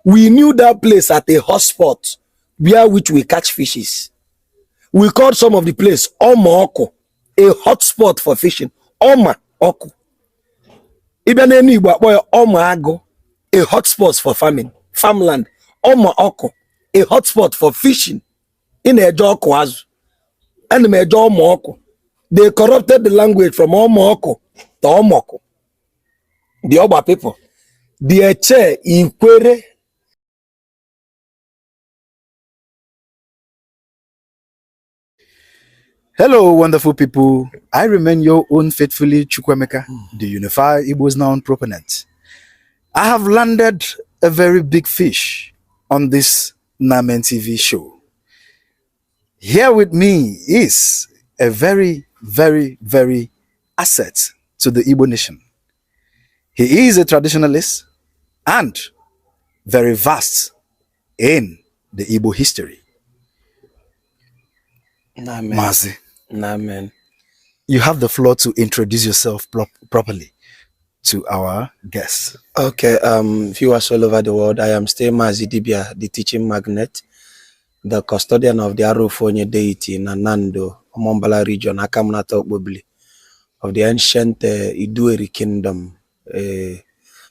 We knew that place at a hotspot where which we catch fishes. We called some of the place Oma Oko, a hotspot for fishing. Oma Oko. Even any Oma Ago, a hotspot for farmland. Oma Oko, a hotspot for fishing. In a Joko Azu. And Major Omoko. They corrupted the language from Omoko to Omoko. The Oba people. The Eche, Ikwere. Hello, wonderful people. I remain your own faithfully Chukwemeka, the Unified Igbo's noun proponent. I have landed a very big fish on this Namen TV show. Here with me is a very, very, very asset to the Igbo nation. He is a traditionalist and very vast in the Igbo history. Amen. Maazi. Amen. You have the floor to introduce yourself properly to our guests. Okay, viewers all over the world, I am still Maazi Dibia, the teaching magnet, the custodian of the Arofonye deity in Anando, Omombala region, Akamnata Okbobili, of the ancient Idueri kingdom, the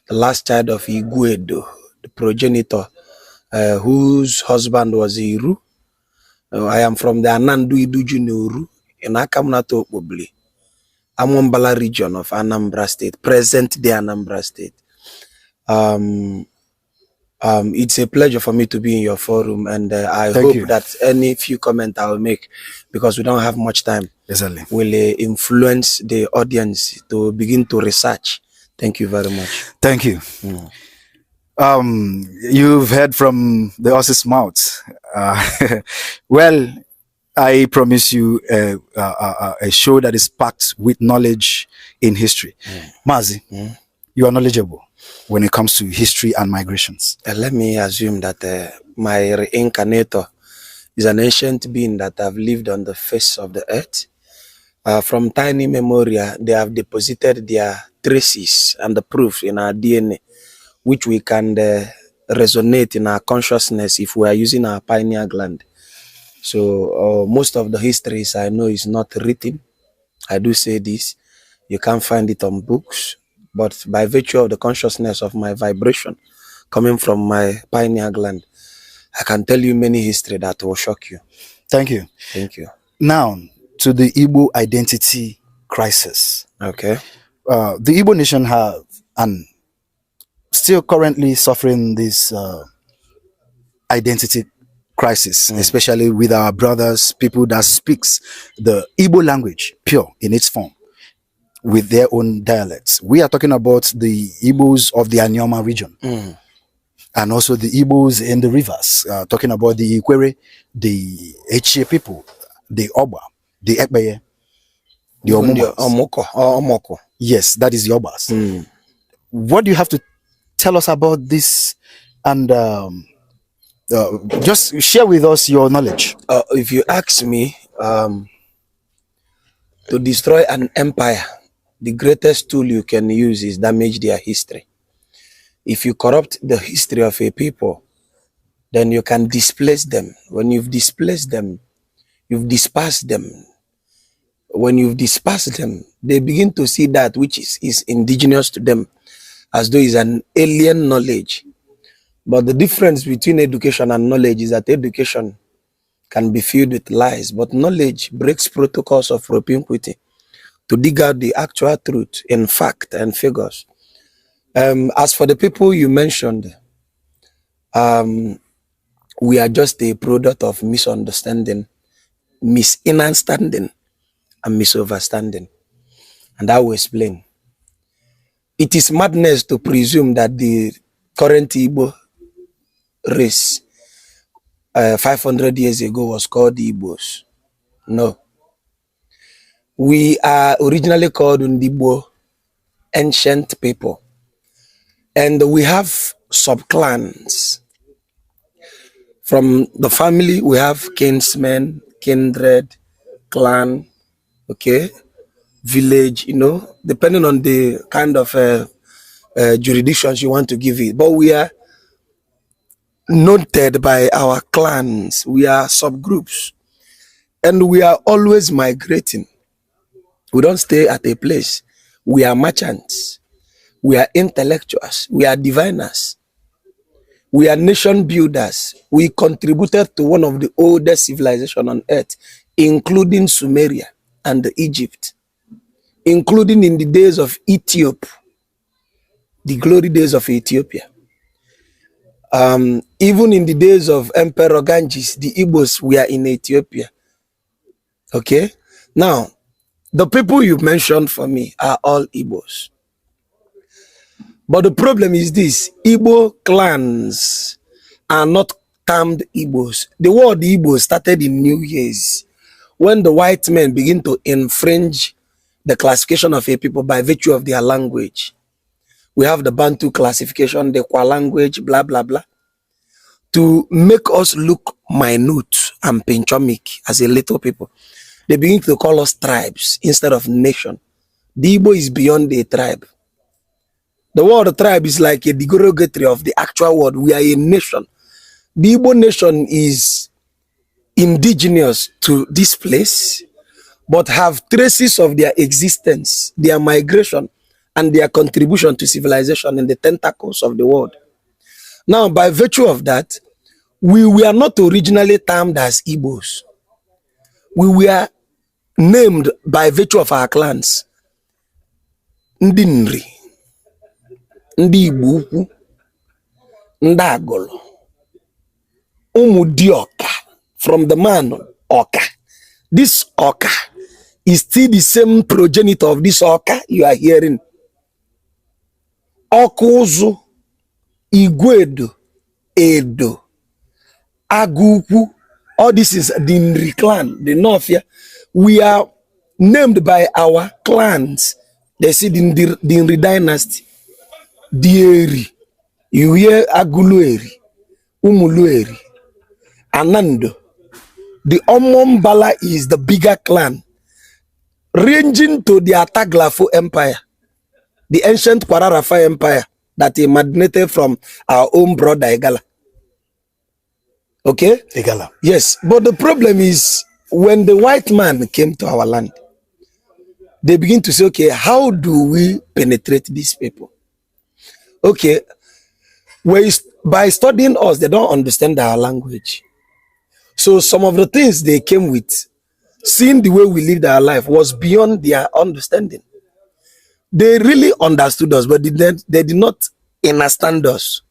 last child of IGBO, the progenitor, whose husband was Iru. I am from the Anandu Idujunuru in Akamnata Okbobili, Amombala region of Anambra State, present day Anambra State. It's a pleasure for me to be in your forum, and I hope that any few comments I will make, because we don't have much time, will influence the audience to begin to research. Thank you very much. Thank you. You've heard from the horse's mouth. Well, I promise you a show that is packed with knowledge in history. Maazi, you are knowledgeable when it comes to history and migrations. Let me assume that my reincarnator is an ancient being that have lived on the face of the earth. From time immemorial, they have deposited their traces and the proof in our DNA, which we can resonate in our consciousness if we are using our pineal gland. So most of the histories I know is not written. I do say this. You can't find it on books. But by virtue of the consciousness of my vibration coming from my pineal gland, I can tell you many history that will shock you. Thank you. Thank you. Now, to the Igbo identity crisis. Okay. The Igbo nation have and still currently suffering this identity crisis, especially with our brothers, people that speaks the Igbo language, pure in its form, with their own dialects. We are talking about the Igbos of the Anyoma region, and also the Igbos in the rivers, talking about the Ikwere, the Echie people, the Oba, the Ekbeye, the Omoko. Yes, that is the Obas. What do you have to tell us about this? And just share with us your knowledge. If you ask me, to destroy an empire, the greatest tool you can use is damage their history. If you corrupt the history of a people, then you can displace them. When you've displaced them, you've dispersed them. When you've dispersed them, they begin to see that which is indigenous to them as though it's an alien knowledge. But the difference between education and knowledge is that education can be filled with lies, but knowledge breaks protocols of propinquity to dig out the actual truth in fact and figures. As for the people you mentioned, we are just a product of misunderstanding, misunderstanding, and misunderstanding. And I will explain. It is madness to presume that the current Igbo race 500 years ago was called the Igbos. No. We are originally called Undibo, ancient people. And we have subclans. From the family, we have kinsmen, kindred, clan, okay, village, depending on the kind of jurisdictions you want to give it. But we are noted by our clans. We are subgroups. And we are always migrating. We don't stay at a place. We are merchants. We are intellectuals. We are diviners. We are nation builders. We contributed to one of the oldest civilizations on earth, including Sumeria and Egypt, including in the days of Ethiopia, the glory days of Ethiopia. Even in the days of Emperor Ganges, the Igbos were in Ethiopia. Okay? Now, the people you mentioned for me are all Igbos. But the problem is this: Igbo clans are not termed Igbos. The word Igbo started in New Year's when the white men begin to infringe the classification of a people by virtue of their language. We have the Bantu classification, the Kwa language, blah, blah, blah, to make us look minute and pinchomic as a little people. They begin to call us tribes instead of nation. The Igbo is beyond a tribe. The word tribe is like a derogatory of the actual word. We are a nation. The Igbo nation is indigenous to this place, but have traces of their existence, their migration, and their contribution to civilization in the tentacles of the world. Now, by virtue of that, we were not originally termed as Igbos. We were named by virtue of our clans. Ndị Nri, Ndị Igbo Ukwu, Ndị Agolo, Ụmụ Dioka, from the man Oka. This Oka is still the same progenitor of this Oka you are hearing. Okuzu, Igwedo, Edo, Agukwu, all this is the Nri clan, the North here. We are named by our clans. They see the Nri dynasty. Dieri, you hear Agulueri, Umulueri, Anando. The Omombala is the bigger clan, ranging to the Ataglafo Empire, the ancient Kwararafa Empire that emanated from our own brother Egala. Okay? Egala. Yes, but the problem is when the white man came to our land, they begin to say, okay, how do we penetrate these people? Okay, by studying us, they don't understand our language. So some of the things they came with, seeing the way we lived our life, was beyond their understanding. They really understood us, but they did not understand us.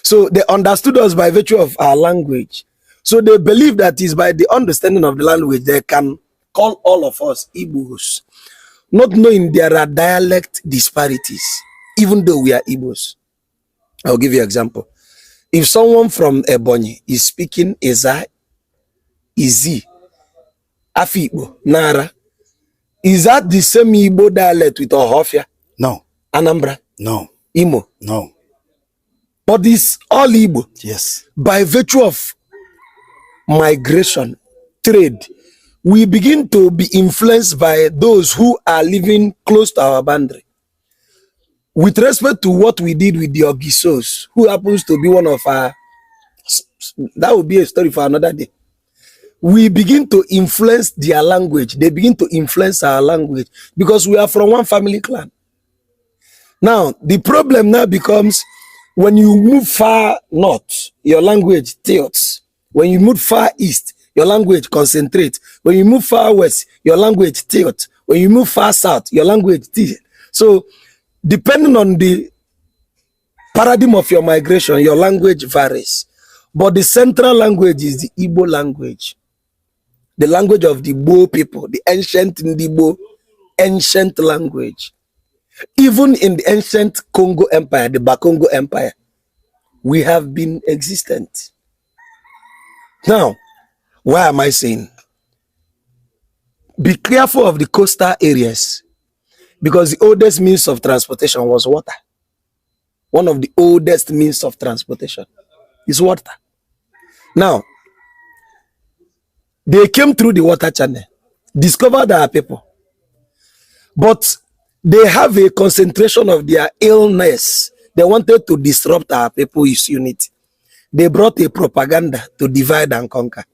So they understood us by virtue of our language. So they believe that is by the understanding of the language, they can call all of us Igbos, not knowing there are dialect disparities, even though we are Igbos. I'll give you an example. If someone from Ebonyi is speaking Eza, Izi, Afibo, Nara, is that the same Igbo dialect with Ohofia? No. Anambra? No. Imo? No. But it's all Igbo. Yes. By virtue of migration, trade, we begin to be influenced by those who are living close to our boundary. With respect to what we did with the Ogisos, who happens to be one of our, that would be a story for another day. We begin to influence their language. They begin to influence our language because we are from one family clan. Now, the problem now becomes when you move far north, your language tilts. When you move far east, your language concentrates. When you move far west, your language tilts. When you move far south, your language tilts. So, depending on the paradigm of your migration, your language varies. But the central language is the Igbo language. The language of the Bo people, the ancient Ndibo, ancient language. Even in the ancient Congo Empire, the Bakongo Empire, we have been existent. Now, why am I saying? Be careful of the coastal areas, because the oldest means of transportation was water. One of the oldest means of transportation is water. Now, they came through the water channel, discovered our people, but they have a concentration of their illness. They wanted to disrupt our people's unity. They brought a propaganda to divide and conquer.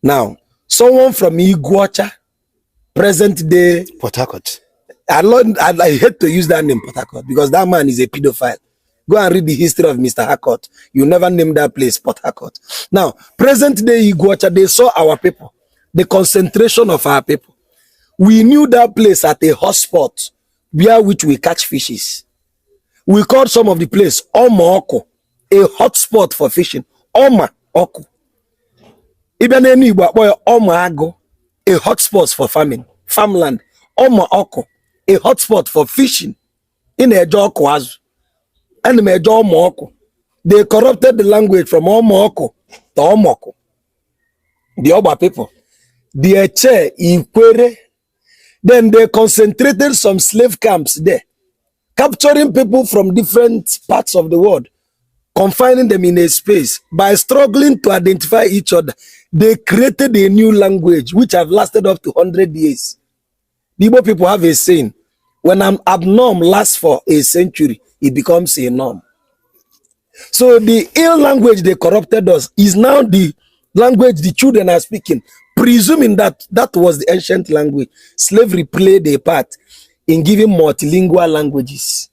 Now, someone from Iguacha, present day Port Harcourt. I hate to use that name, Port Harcourt, because that man is a pedophile. Go and read the history of Mr. Harcourt. You never name that place Port Harcourt. Now, present day Iguacha, they saw our people, the concentration of our people. We knew that place at a hotspot where which we catch fishes. We called some of the place Oma Oko, a hotspot for fishing. Oma Oko. Even any Oma Ago, a hotspot for farmland. Oma Oko, a hotspot for fishing. In a Jokwazu. And Oma Oko. They corrupted the language from Oma Oko to Omoko. The Oba people. The Eche, Ikwere. Then they concentrated some slave camps there, capturing people from different parts of the world, confining them in a space. By struggling to identify each other, they created a new language which have lasted up to 100 years. The Igbo people have a saying, when an abnorm lasts for a century, it becomes a norm. So the ill language they corrupted us is now the language the children are speaking, presuming that that was the ancient language. Slavery played a part in giving multilingual languages.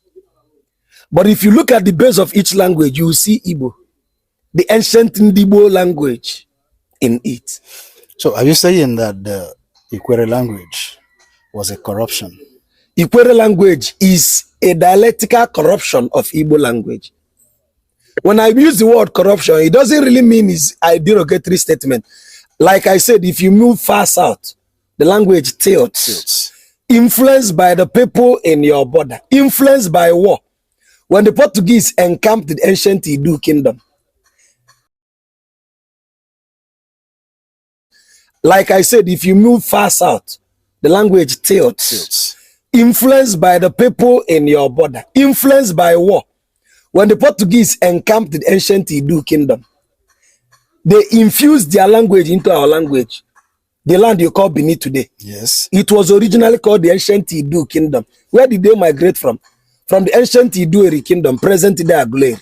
But if you look at the base of each language, you will see Igbo, the ancient Igbo language in it. So are you saying that the Ikwere language was a corruption? Ikwere language is a dialectical corruption of Igbo language. When I use the word corruption, it doesn't really mean it's a derogatory statement. Like I said, if you move far south, the language tilts. Influenced by the people in your border. Influenced by war. When the Portuguese encamped the ancient Edo kingdom. Like I said, if you move far south, the language tilts. Influenced by the people in your border. Influenced by war. When the Portuguese encamped the ancient Edo kingdom, they infused their language into our language. The land you call Benin today. Yes. It was originally called the ancient Edo kingdom. Where did they migrate from? From the ancient Edo kingdom, present day Agulere.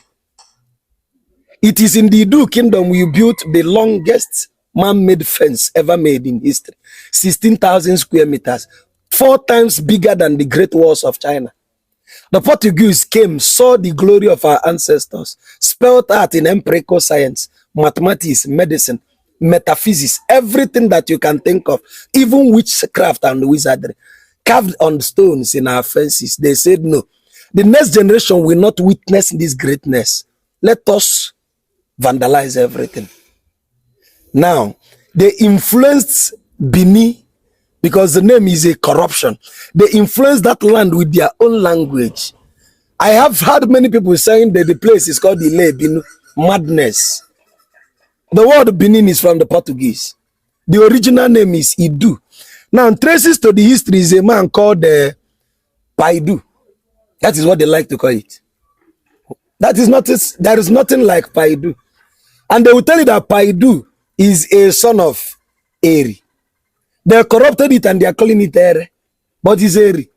It is in the Edo kingdom we built the longest man-made fence ever made in history. 16,000 square meters. 4 times bigger than the Great Walls of China. The Portuguese came, saw the glory of our ancestors, spelled out in empirical science, mathematics, medicine, metaphysics, everything that you can think of, even witchcraft and wizardry, carved on stones in our fences. They said, no, the next generation will not witness this greatness. Let us vandalize everything. Now, they influenced Benin, because the name is a corruption. They influenced that land with their own language. I have heard many people saying that the place is called Ile Binu, madness. The word Benin is from the Portuguese. The original name is Idu. Now, traces to the history is a man called Paidu. That is what they like to call it. That is not, there is nothing like Paidu. And they will tell you that Paidu is a son of Eri. They corrupted it and they are calling it Ere. But it's Eri.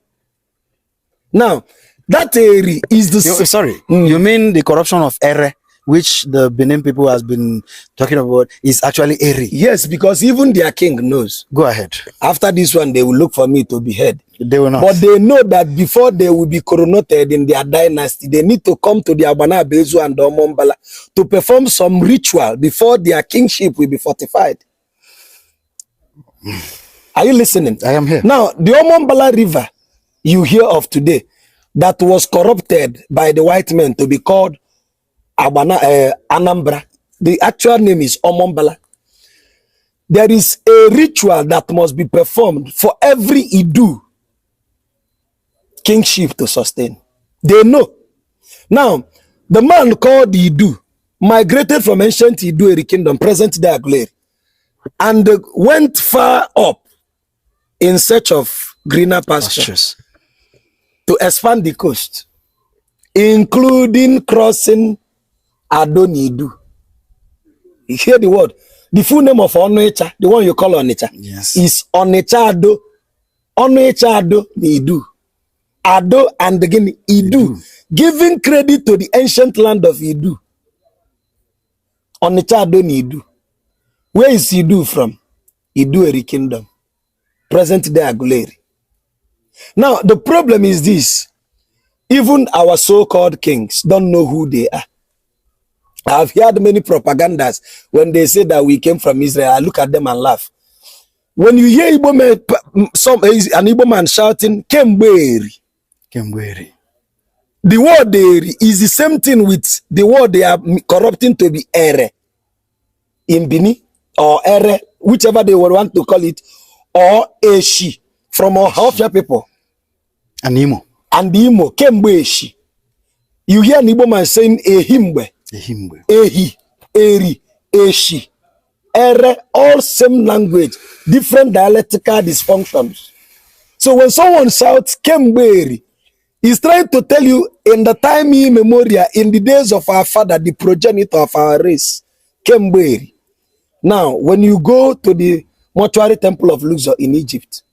Now, that Eri is the... Sorry, you mean the corruption of Ere, which the Benin people has been talking about, is actually Eri? Yes, because even their king knows. Go ahead. After this one, they will look for me to be head. They will not. But they know that before they will be coronated in their dynasty, they need to come to the Abana Bezu and the Omombala to perform some ritual before their kingship will be fortified. Are you listening? I am here. Now, the Omombala River you hear of today that was corrupted by the white men to be called Anambra. The actual name is Omombala. There is a ritual that must be performed for every Idu kingship to sustain. They know. Now, the man called Idu migrated from ancient Idu kingdom, present day Agulere, and went far up in search of greener pastures to expand the coast, including crossing Adonidu. You hear the word? The full name of Onitsha, the one you call Onitsha, yes, is Onitsha Ado. Onitsha Ado Nidu. Ado and again Idu. Giving credit to the ancient land of Idu. Onitsha Adonidu. Where is Idu from? Idueri Kingdom. Present day Aguleri. Now, the problem is this. Even our so-called kings don't know who they are. I've heard many propagandas when they say that we came from Israel. I look at them and laugh. When you hear Igbo man, an Igbo man shouting, Kemberi. Kemberi. The word Deri is the same thing with the word they are corrupting to be Ere. In Bini, or Ere, whichever they would want to call it, or Eshi, from our Hausa people. And Imo. And Imo, Kembeshi. You hear an Igbo man saying Ehimbe. Ehimbe. Ehi, Eri, Eshi, Ere, all same language, different dialectical dysfunctions. So when someone shouts Kemberi, he's trying to tell you in the time immemorial, in the days of our father, the progenitor of our race, Kemberi. Now, when you go to the mortuary temple of Luxor in Egypt,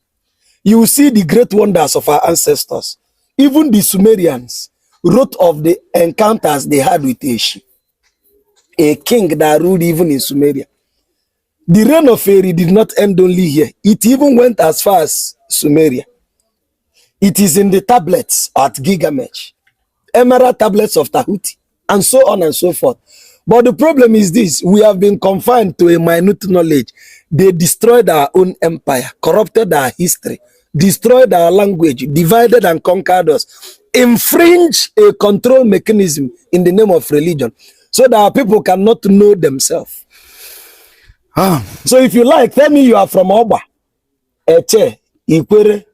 you will see the great wonders of our ancestors. Even the Sumerians wrote of the encounters they had with Eshi, a king that ruled even in Sumeria. The reign of Eri did not end only here. It even went as far as Sumeria. It is in the tablets at Gilgamesh, emerald tablets of Tahuti, and so on and so forth. But the problem is this: we have been confined to a minute knowledge. They destroyed our own empire, corrupted our history, destroyed our language, divided and conquered us, infringed a control mechanism in the name of religion, so that our people cannot know themselves. So if you like, tell me you are from Oba, Eche, Ikwere.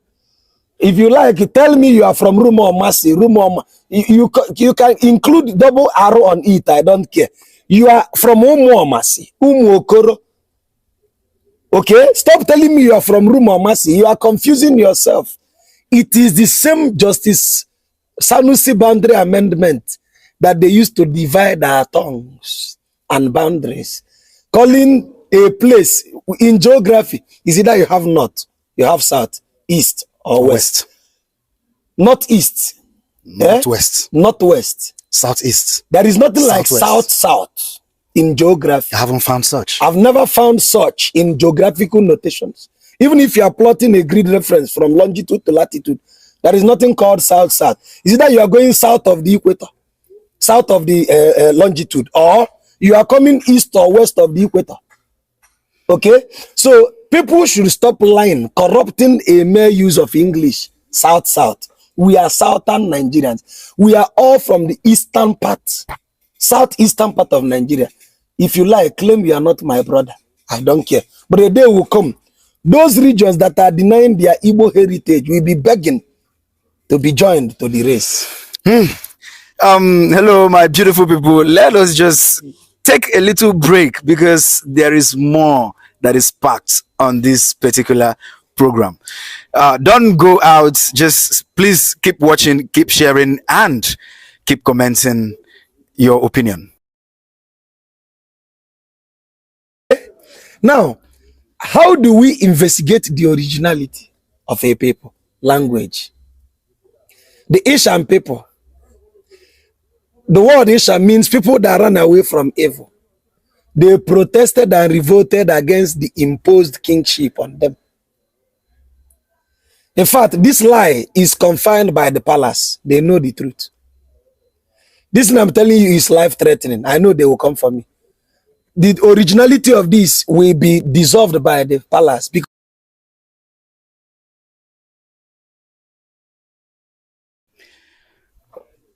If you like, tell me you are from Rumo or Masi, you can include double arrow on it, I don't care. You are from Umu or Masi, Umu Okoro. Okay? Stop telling me you are from Rumo or Masi. You are confusing yourself. It is the same Justice Sanusi boundary amendment that they used to divide our tongues and boundaries. Calling a place in geography is either you have north, you have south, east, or west. Northeast. Northwest. Northwest. Southeast. There is nothing Southwest. like south-south in geography. I haven't found such. I've never found such in geographical notations. Even if you are plotting a grid reference from longitude to latitude, there is nothing called south-south. Is it that you are going south of the equator, south of the longitude, or you are coming east or west of the equator? Okay? So people should stop lying, corrupting a mere use of English, south-south. We are southern Nigerians. We are all from the eastern part, southeastern part of Nigeria. If you like, claim you are not my brother. I don't care. But a day will come. Those regions that are denying their Igbo heritage will be begging to be joined to the race. Hello, my beautiful people. Let us just take a little break because there is more that is packed on this particular program. Don't go out. Just please keep watching, keep sharing, and keep commenting your opinion. Now, how do we investigate the originality of a people? Language. The Ishan people. The word Ishan means people that run away from evil. They protested and revolted against the imposed kingship on them. In fact, this lie is confined by the palace. They know the truth. This thing I'm telling you is life-threatening. I know they will come for me. The originality of this will be dissolved by the palace. Because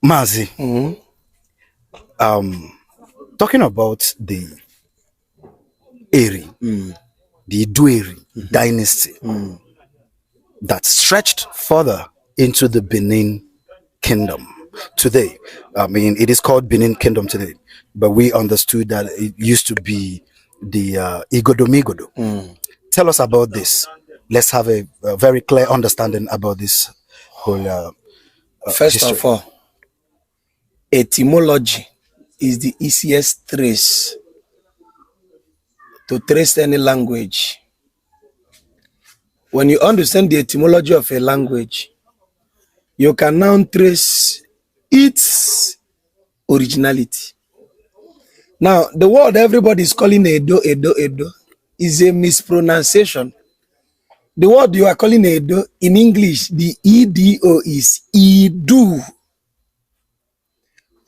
Maazi, talking about the Eri, the Idueri dynasty that stretched further into the Benin Kingdom today. I mean, it is called Benin Kingdom today, but we understood that it used to be the Edomigodo. Tell us about this. Let's have a very clear understanding about this whole first history. of all, etymology is the easiest trace to trace any language. When you understand the etymology of a language, you can now trace its originality. Now, the word everybody is calling Edo is a mispronunciation. The word you are calling Edo in English, the EDO is Idu.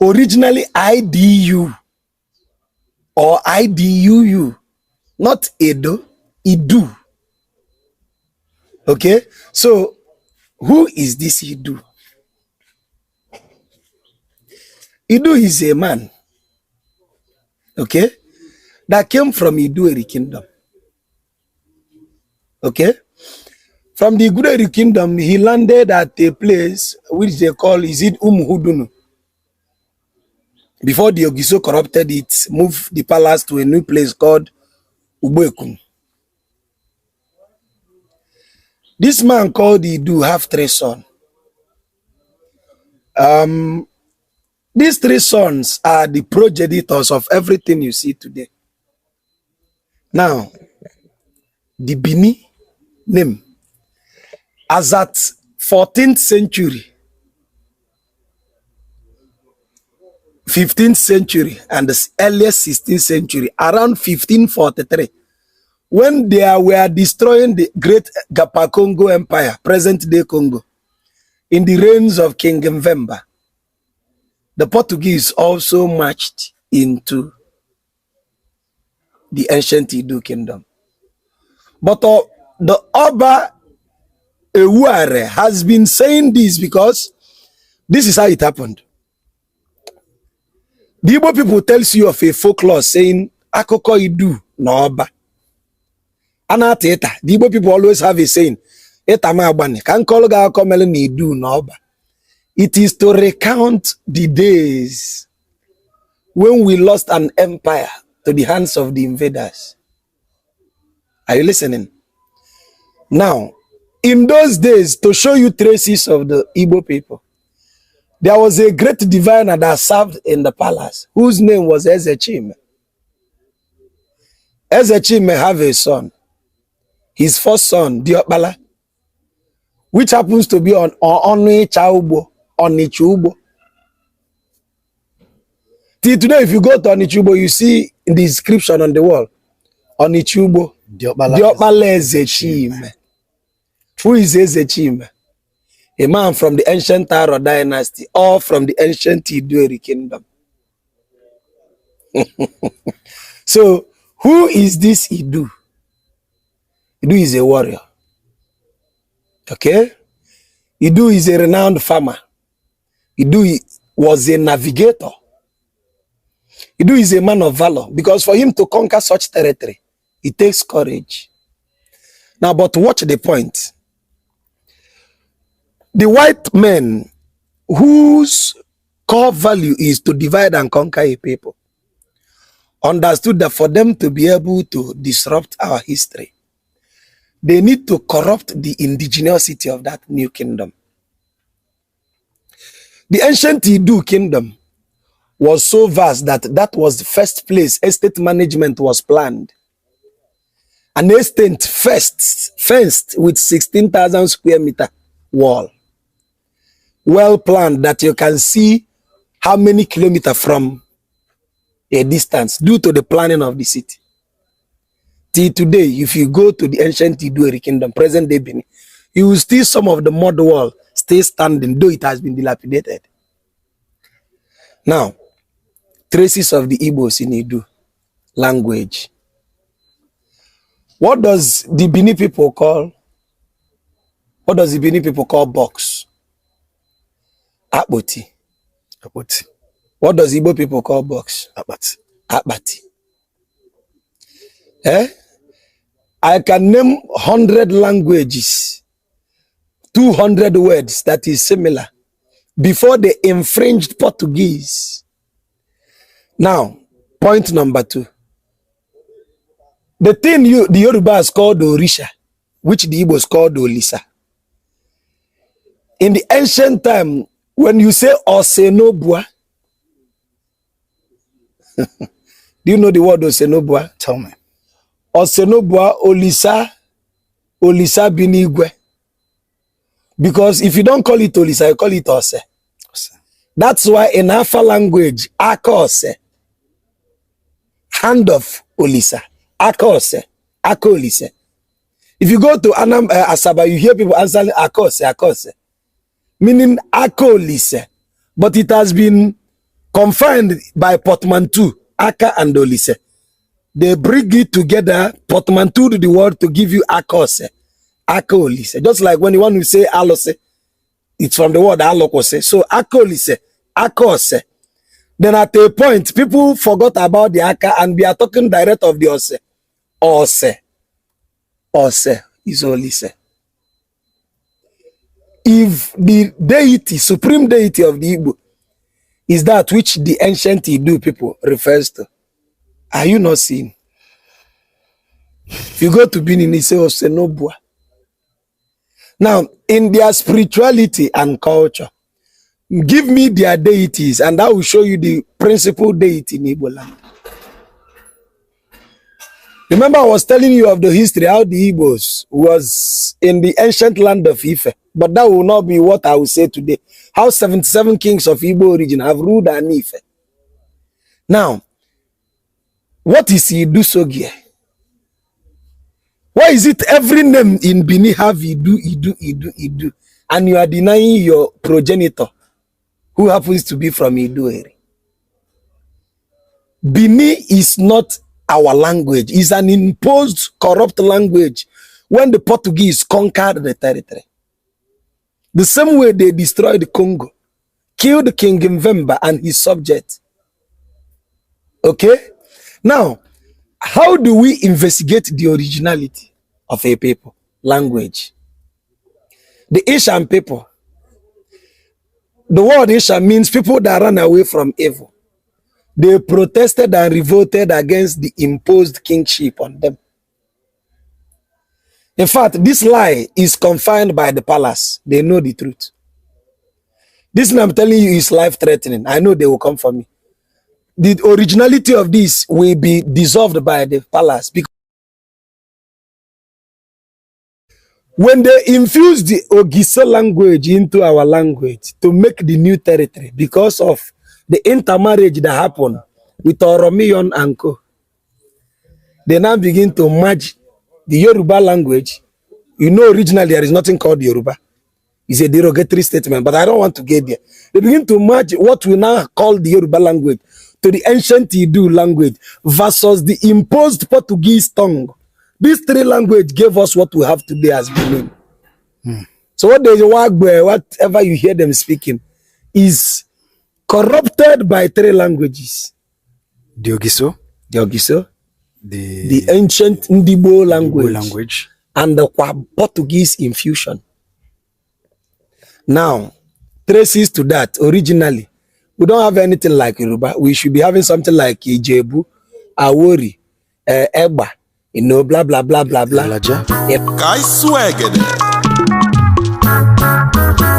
Originally IDU or IDUU, not Edo, Idu. Okay, so who is this Idu? Idu is a man, okay, that came from Idueri kingdom. Okay, from the Idueri kingdom, he landed at a place which they call, is it Umuhudunu? Before the Ogiso corrupted it, moved the palace to a new place called Ubekum. This man called Idu have 3 sons. These 3 sons are the progenitors of everything you see today. Now, the Bini name, as at 14th century, 15th century, and the earliest 16th century, around 1543, when they were destroying the great Gapa Congo Empire, present-day Congo, in the reigns of King Mvemba, the Portuguese also marched into the ancient Idu kingdom. But the Oba Ewuare has been saying this because this is how it happened. The Igbo people tells you of a folklore saying, Akoko Idu no Oba. Anata eta. The Igbo people always have a saying, Eta ma abane, kan kologa akomele ni Idu no Oba. It is to recount the days when we lost an empire to the hands of the invaders. Are you listening? Now, in those days, to show you traces of the Igbo people, there was a great diviner that served in the palace, whose name was Ezechime. Ezechime have a son. His first son, Diokbala, which happens to be on Onichaubo. Till today, if you go to Onichubo, you see in the inscription on the wall, Onichubo, Diokbala Ezechime. Who is Ezechime? A man from the ancient Taro dynasty or from the ancient Idueri kingdom. So, who is this Idu? Idu is a warrior. Okay? Idu is a renowned farmer. Idu was a navigator. Idu is a man of valor, because for him to conquer such territory, it takes courage. Now, but watch the point. The white men, whose core value is to divide and conquer a people, understood that for them to be able to disrupt our history, they need to corrupt the indigenosity of that new kingdom. The ancient Idu kingdom was so vast that that was the first place estate management was planned. An estate fenced with 16,000 square meter wall. Well planned that you can see how many kilometers from a distance due to the planning of the city. Till today, if you go to the ancient Idueri kingdom, present day Benin, you will see some of the mud wall still standing, though it has been dilapidated. Now, traces of the Igbos in Idu language. What does the Benin people call? What does the Benin people call box? Akboti. Akboti. What does Igbo people call box? Akbati. Akbati. I can name 100 languages, 200 words that is similar before they infringed Portuguese. Now, point number 2. The thing the Yoruba is called Orisha, which the Igbos called Olisa. In the ancient time, when you say Osenobua, do you know the word Osenobua? Tell me. Osenobua, Olisa Binigwe. Because if you don't call it Olisa, you call it Ose. That's why in Alpha language, Aka Ose. hand of Olisa. Akose. Akolise. If you go to Asaba, you hear people answering Akose, Akose. Meaning Akolise. But it has been confined by portmanteau, Aka and Olise. They bring it together, portmanteau to the word to give you Akose. Akolise. Just like when you want to say Alose, it's from the word Alokose. So Akolise, Akose. Then at a point, people forgot about the Aka and we are talking direct of the Ose. Ose. Ose is Olise. If the deity, supreme deity of the Igbo, is that which the ancient Idu people refers to, are you not seeing? If you go to Benin, they say Ose Nobua. Now, in their spirituality and culture, give me their deities and I will show you the principal deity in Igbo land. Remember, I was telling you of the history, how the Igbos was in the ancient land of Ife. But that will not be what I will say today. How 77 kings of Igbo origin have ruled an Ife. Now, what is Idu Sogie? Why is it every name in Bini have Idu, Idu, Idu, Idu, and you are denying your progenitor, who happens to be from Idu area? Bini is not our language. It's an imposed, corrupt language when the Portuguese conquered the territory. The same way they destroyed Congo, killed King Mvemba and his subjects. Okay? Now, how do we investigate the originality of a people? Language. The Ishan people. The word Ishan means people that run away from evil. They protested and revolted against the imposed kingship on them. In fact, this lie is confined by the palace. They know the truth. This I'm telling you is life-threatening. I know they will come for me. The originality of this will be dissolved by the palace. Because when they infuse the Ogiso language into our language to make the new territory because of the intermarriage that happened with Oromiyon and Co, they now begin to merge the Yoruba language. You know, originally there is nothing called Yoruba. It's a derogatory statement, but I don't want to get there. They begin to merge what we now call the Yoruba language to the ancient Idu language versus the imposed Portuguese tongue. These three languages gave us what we have today as Benin. So what they whatever you hear them speaking is corrupted by three languages. The Ogiso, the ancient Ndibo language, and the Portuguese infusion. Now, traces to that, originally, we don't have anything like Yoruba. We should be having something like IGBO, Awori, Eba, you know, blah, blah, blah, blah, blah. Kai swagger.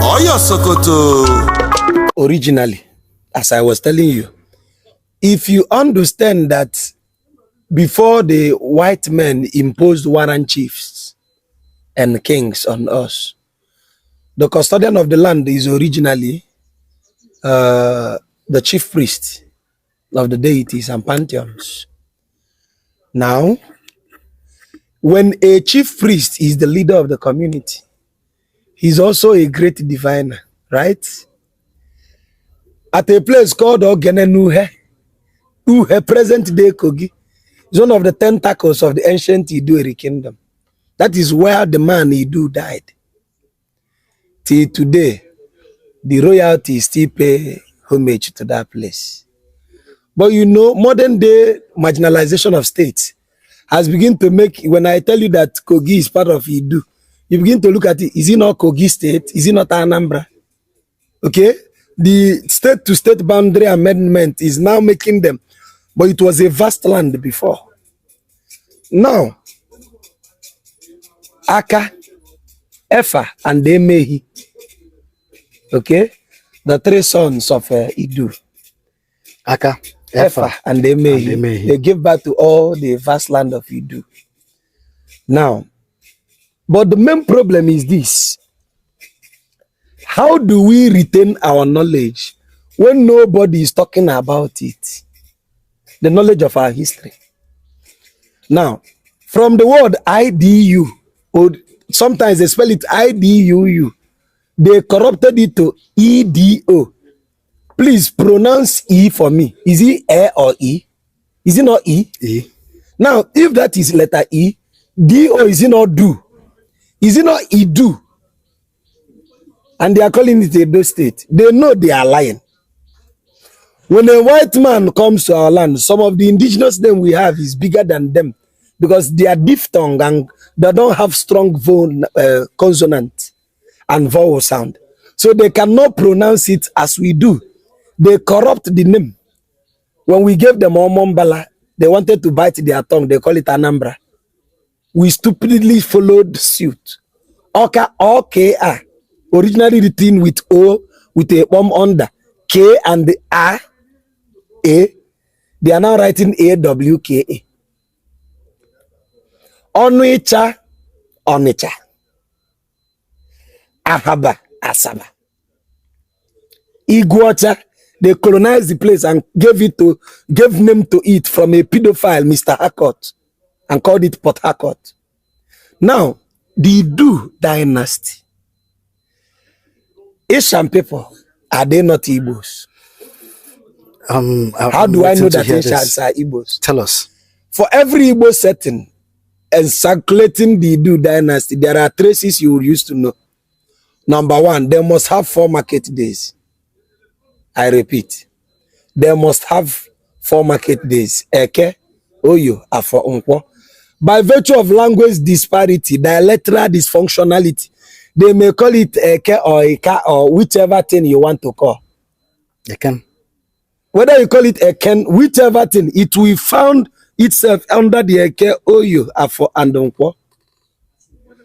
Oyo Sokoto. Originally, as I was telling you, if you understand that before the white men imposed warrant chiefs and kings on us, the custodian of the land is originally the chief priest of the deities and pantheons. Now, when a chief priest is the leader of the community, he's also a great diviner, right? At a place called Ogenenuhe, Uhe, present-day Kogi, is one of the tentacles of the ancient Idueri kingdom. That is where the man Idu died. Till today, the royalty still pay homage to that place. But you know, modern day marginalization of states has begun to make, when I tell you that Kogi is part of Idu, you begin to look at it, is it not Kogi state? Is it not Anambra? Okay? The state-to-state boundary amendment is now making them, but it was a vast land before. Now, Aka, Efa, and Emehi, okay, the three sons of Idu, Aka, Efa, and Emehi, they give back to all the vast land of Idu. Now, but the main problem is this: how do we retain our knowledge when nobody is talking about it? the knowledge of our history. Now, from the word IDU, or sometimes they spell it IDUU, they corrupted it to EDO. Please pronounce E for me. Is it E or E? Is it not E? E. Now, if that is letter E, DO is it not do? Is it not Edu? And they are calling it Edo State. They know they are lying. When a white man comes to our land, some of the indigenous name we have is bigger than them because they are diphthong and they don't have strong consonant and vowel sound. So they cannot pronounce it as we do. They corrupt the name. When we gave them Omombala, they wanted to bite their tongue. They call it Anambra. We stupidly followed suit. Oka, O-K-A, originally written with O, with a bomb under. K and the A, they are now writing A-W-K-A. Onitsha, Onitsha. Ahaba, Asaba. Iguacha, they colonized the place and gave name to it from a pedophile, Mr. Harcourt, and called it Port Harcourt. Now, the Du dynasty. Asian people, are they not Igbos? How do I know that Asians are Igbos? Tell us. For every Igbo setting and circulating the Du dynasty, there are traces you used to know. Number one, they must have 4 market days. I repeat, they must have 4 market days. Eke, Oyo, Afo, Unkwo. By virtue of language disparity, dialectal dysfunctionality, they may call it Eke or Eka or whichever thing you want to call. Eken. Whether you call it Eken, whichever thing, it will found itself under the Eke, Oyo, Afo, and Unkwo.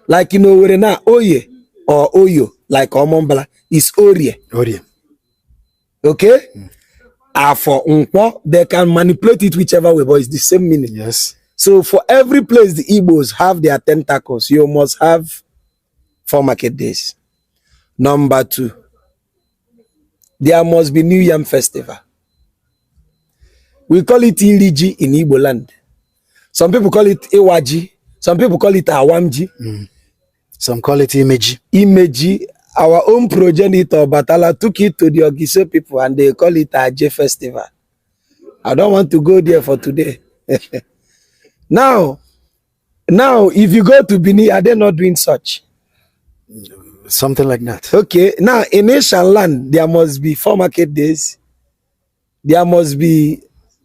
Like you know, we're now Oye or Oyo, like Omombala, is Orie. Orie. Okay? For Unkwo, they can manipulate it whichever way, but it's the same meaning. Yes. So for every place the Igbos have their tentacles, you must have 4 market days. Number 2, there must be New Yam Festival. We call it Iliji in Igbo land. Some people call it Iwaji. Some people call it Awamji. Some call it Imeji. Imeji. Our own progenitor Batala took it to the Ogiso people and they call it Aje Festival. I don't want to go there for today. Now, if you go to Bini, are they not doing such? Something like that. Okay. Now, in Asian land, there must be 4 market days. There must be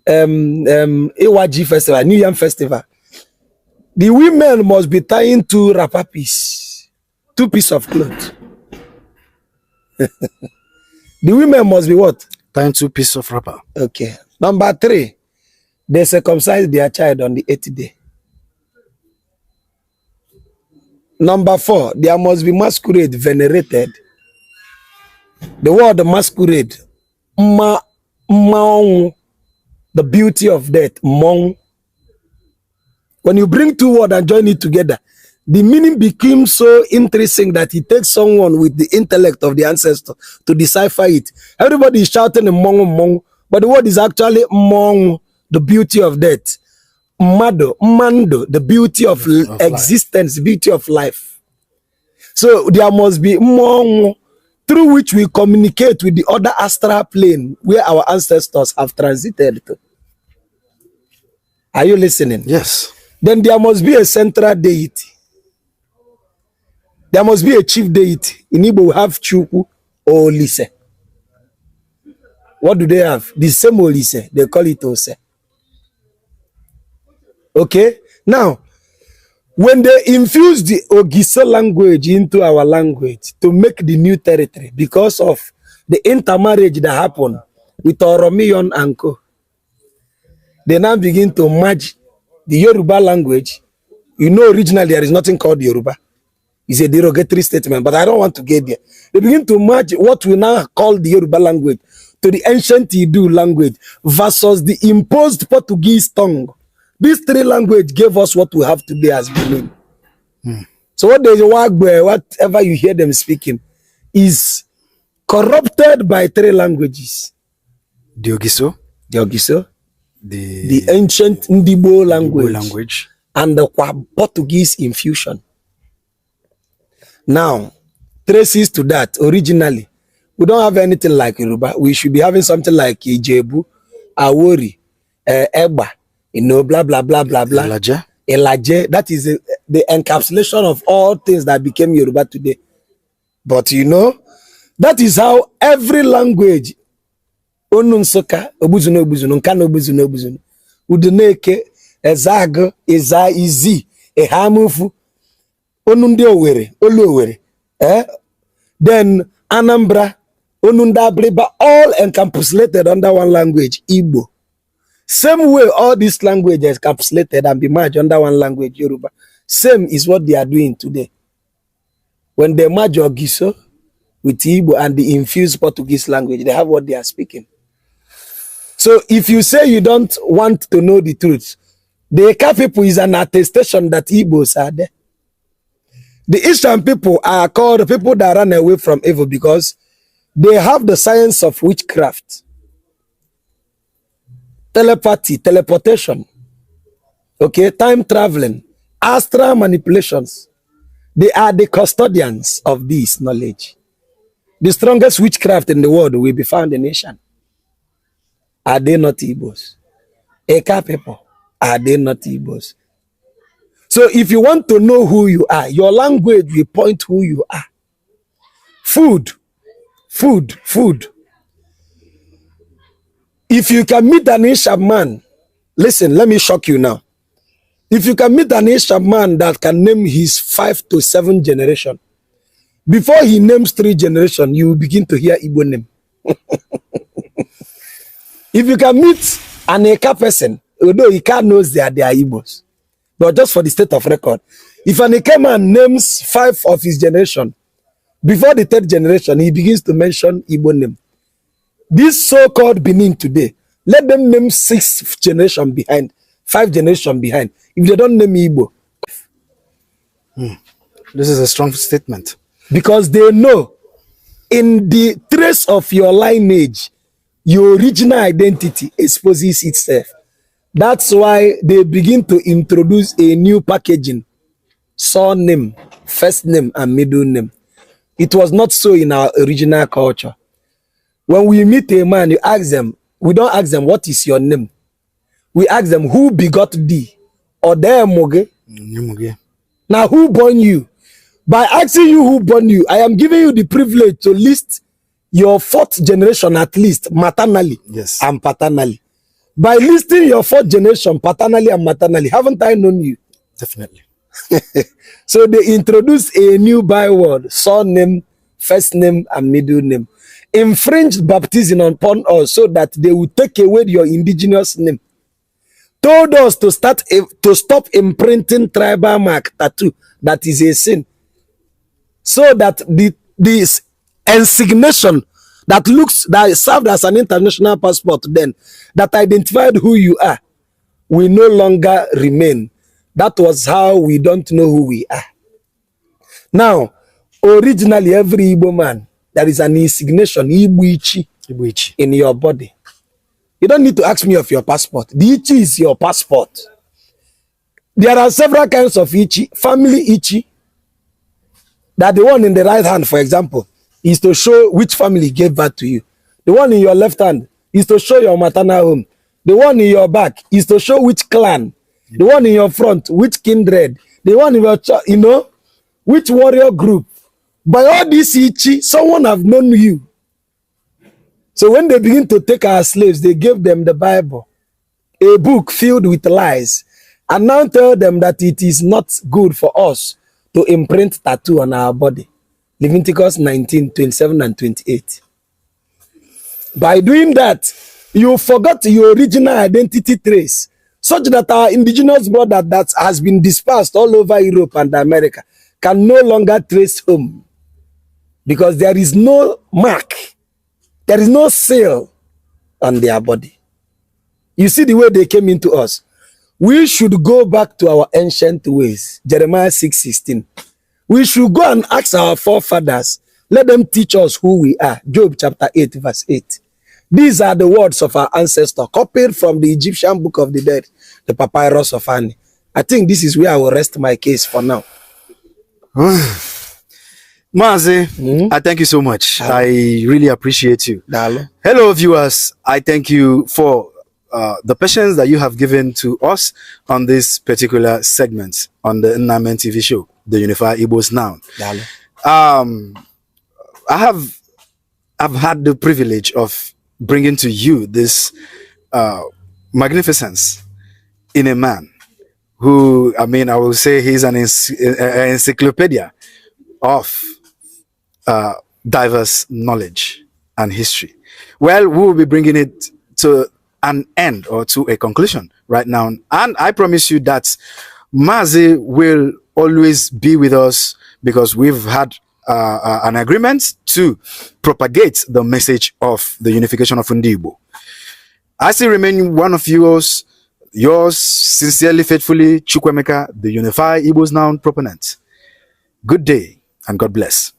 Iwaji Festival, New Yam Festival. The women must be tying 2 wrapper pieces, 2 pieces of cloth. The women must be what? Tying 2 pieces of wrapper. Okay. Number 3, they circumcise their child on the 8th day. Number 4, there must be masquerade venerated. The word masquerade, the beauty of death, mong. When you bring 2 words and join it together, the meaning becomes so interesting that it takes someone with the intellect of the ancestor to decipher it. Everybody is shouting mong, but the word is actually mong, the beauty of death. Mando, the beauty of existence, life. Beauty of life. So there must be mong, through which we communicate with the other astral plane where our ancestors have transited to. Are you listening? Yes. Then there must be a central deity. There must be a chief deity. In Igbo, we have Chukwu or Olise. What do they have? The same Olise. They call it Ose. Okay? Now, when they infuse the Ogiso language into our language to make the new territory because of the intermarriage that happened with Oromiyon and Co, they now begin to merge the Yoruba language. You know, originally there is nothing called Yoruba. It's a derogatory statement, but I don't want to get there. They begin to merge what we now call the Yoruba language to the ancient Idu language versus the imposed Portuguese tongue. These 3 languages gave us what we have today as Benin. So what they whatever you hear them speaking is corrupted by 3 languages. The Ogiso, The Ogiso, the ancient Ndibo language, and the Portuguese infusion. Now, traces to that originally, we don't have anything like Yoruba. We should be having something like IGBO, Awori, Eba, blah, blah, blah, blah, blah. Elaje. That is the encapsulation of all things that became Yoruba today. But that is how every language, Onunsoka, Obuzuno, Obuzuno, Nkano, Obuzuno, Obuzuno, Uduneke, Ezago, Eza, Izi, Ehamufu, Onunde Owere, Oluowere, then Anambra, Onundabreba, all encapsulated under one language, Igbo. Same way all these languages encapsulated and be merged under one language, Yoruba. Same is what they are doing today. When they merge Ogiso with Igbo and the infused Portuguese language, they have what they are speaking. So if you say you don't want to know the truth, the Eka people is an attestation that Igbos are there. The Eastern people are called the people that run away from evil because they have the science of witchcraft, telepathy, teleportation, time traveling, astral manipulations. They are the custodians of this knowledge. The strongest witchcraft in the world will be found in Asian. Are they not Igbos? Eka people, are they not Igbos? So if you want to know who you are, your language will point who you are. Food. If you can meet an Asian man, listen, let me shock you now. If you can meet an Asian man that can name his 5 to 7 generation, before he names 3 generations, you will begin to hear Igbo name. If you can meet an Eka person, although Eka knows they are Igbos, but just for the state of record, if an Eka man names 5 of his generation, before the 3rd generation, he begins to mention Igbo name. This so-called Benin today, let them name 6 generation behind, 5 generation behind. If they don't name Igbo. This is a strong statement. Because they know in the trace of your lineage, your original identity exposes itself. That's why they begin to introduce a new packaging, surname, first name, and middle name. It was not so in our original culture. When we meet a man, you ask them, we don't ask them, what is your name? We ask them, who begot thee? Or there moge? Now, who born you? By asking you who born you, I am giving you the privilege to list your 4th generation at least, maternally and paternally. By listing your 4th generation, paternally and maternally, haven't I known you? Definitely. So they introduced a new byword, surname, first name, and middle name. Infringed baptism upon us so that they would take away your indigenous name. Told us to stop imprinting tribal mark tattoo, that is a sin. So that this insignation that served as an international passport then, that identified who you are, will no longer remain. That was how we don't know who we are. Now, originally every Igbo man, there is an insignation, Igbo in your body. You don't need to ask me of your passport. The Ichi is your passport. There are several kinds of Ichi. Family Ichi, that the one in the right hand, for example, is to show which family gave birth to you. The one in your left hand is to show your maternal home. The one in your back is to show which clan. The one in your front, which kindred. The one in your, which warrior group. By all this Ichi, someone have known you. So when they begin to take our slaves, they gave them the Bible, a book filled with lies, and now tell them that it is not good for us to imprint tattoo on our body. Leviticus 19, 27 and 28. By doing that, you forgot your original identity trace, such that our indigenous brother that has been dispersed all over Europe and America can no longer trace home. Because there is no mark, there is no seal on their body. You see the way they came into us. We should go back to our ancient ways. Jeremiah 6:16. We should go and ask our forefathers. Let them teach us who we are. Job chapter 8 verse 8. These are the words of our ancestor, copied from the Egyptian Book of the Dead, the Papyrus of Ani. I think this is where I will rest my case for now. Maazi, I thank you so much. Hello. I really appreciate you. Hello. Hello, viewers. I thank you for the patience that you have given to us on this particular segment on the Nnamen TV show, The Unified Igbos Now. Hello. I've had the privilege of bringing to you this magnificence in a man who, I mean, I will say he's an encyclopedia of diverse knowledge and history. Well, we will be bringing it to an end or to a conclusion right now. And I promise you that Maazi will always be with us because we've had an agreement to propagate the message of the unification of Ndigbo. I still remain one of yours sincerely, faithfully, Chukwemeka, the Unified Igbos Now proponent. Good day and God bless.